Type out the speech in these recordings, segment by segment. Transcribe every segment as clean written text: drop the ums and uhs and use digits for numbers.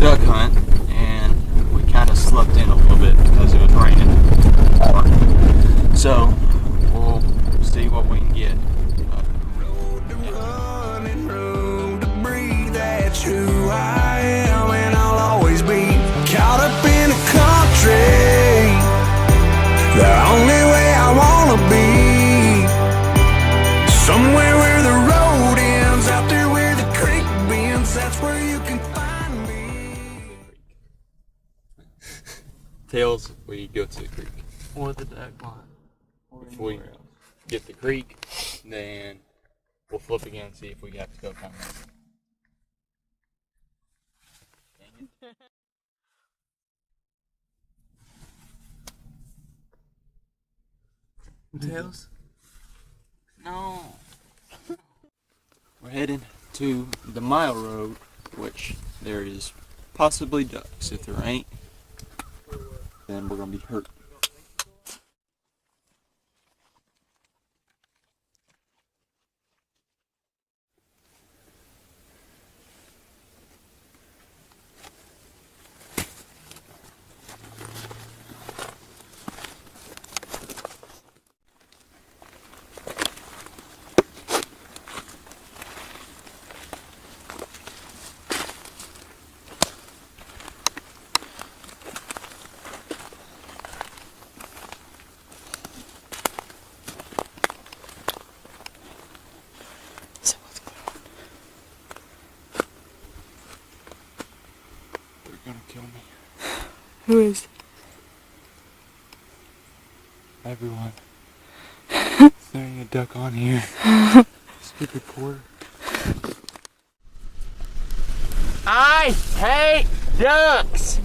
duck hunt, and we kind of slept in a little bit because it was raining. So we'll see what we can get. Road to run and room to breathe. That's who I am, and I'll always be caught up in a country. The only way I wanna be somewhere where the road ends, out there where the creek bends. That's where you can find me. Tails, we go to the creek. Or the duck line. Or If we anywhere else. get the creek, then we'll flip again and see if we have to go down there. Tails? No. We're heading to the mile road, which there is possibly ducks. If there ain't, then we're gonna be hurt. They're gonna kill me. Who is? Everyone. There ain't a duck on here. Stupid porter. I hate ducks!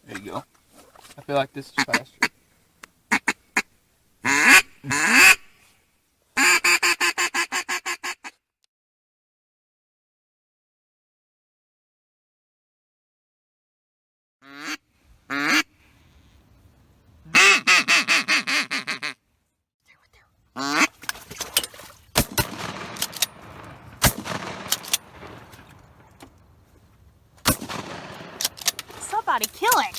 There you go. I feel like this is faster. Somebody kill it!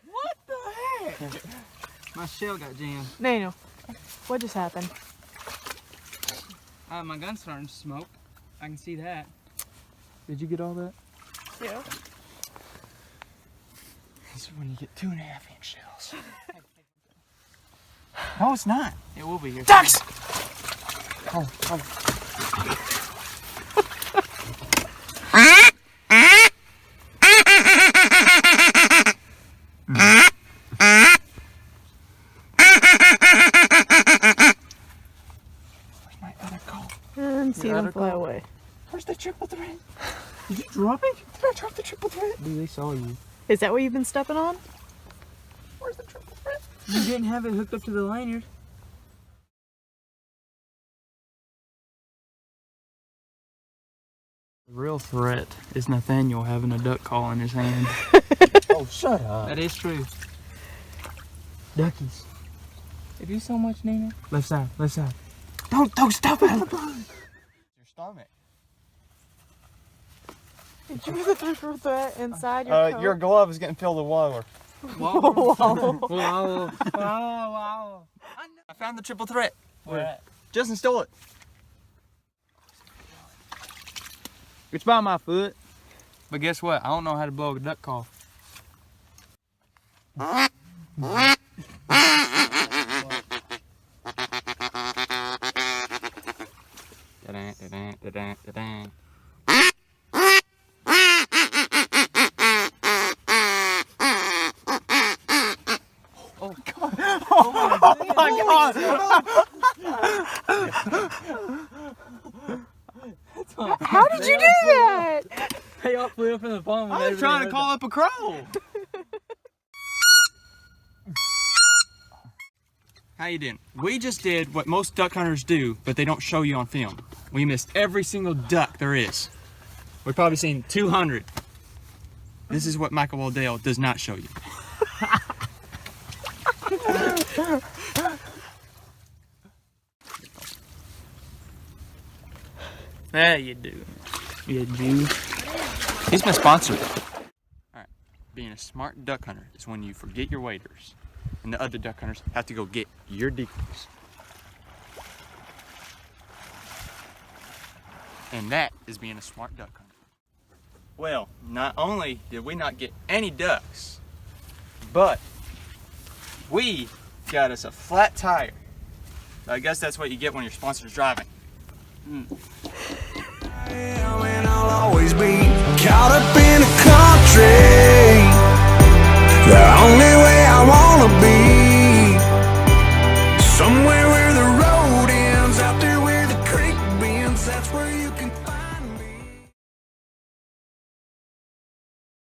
What the heck? My shell got jammed. Daniel, what just happened? My gun's starting to smoke. I can see that. Did you get all that? Yeah. This is when you get 2.5-inch shells. No, it's not. It will be here. Ducks! Oh, oh. Where's my other call? And see them fly away. Where's the triple threat? Did you drop it? Did I drop the triple threat? Dude, they saw you. Is that what you've been stepping on? Where's the triple threat? You didn't have it hooked up to the lanyard. The real threat is Nathaniel having a duck call in his hand. Oh, shut up. That is true. Duckies. If you so much, Nina. Left side, left side. Don't stop it. Your stomach. Did you put the triple threat inside your coat? Your glove is getting filled with water. Whoa. Whoa. Wow. Wow. I found the triple threat. Where at? Justin stole it. It's by my foot. But guess what? I don't know how to blow a duck call. Oh God. Oh my god! How did you do that? They all flew up in the phone. I was trying to call up a crow. How you doing? We just did what most duck hunters do, but they don't show you on film. We missed every single duck there is. We've probably seen 200. This is what Michael Waddell does not show you. There you do. You do. He's my sponsor. Alright, being a smart duck hunter is when you forget your waders, and the other duck hunters have to go get your decoys. And that is being a smart duck hunter. Well, not only did we not get any ducks, but we got us a flat tire. So I guess that's what you get when your sponsor's driving. I am and I'll always be caught up in a country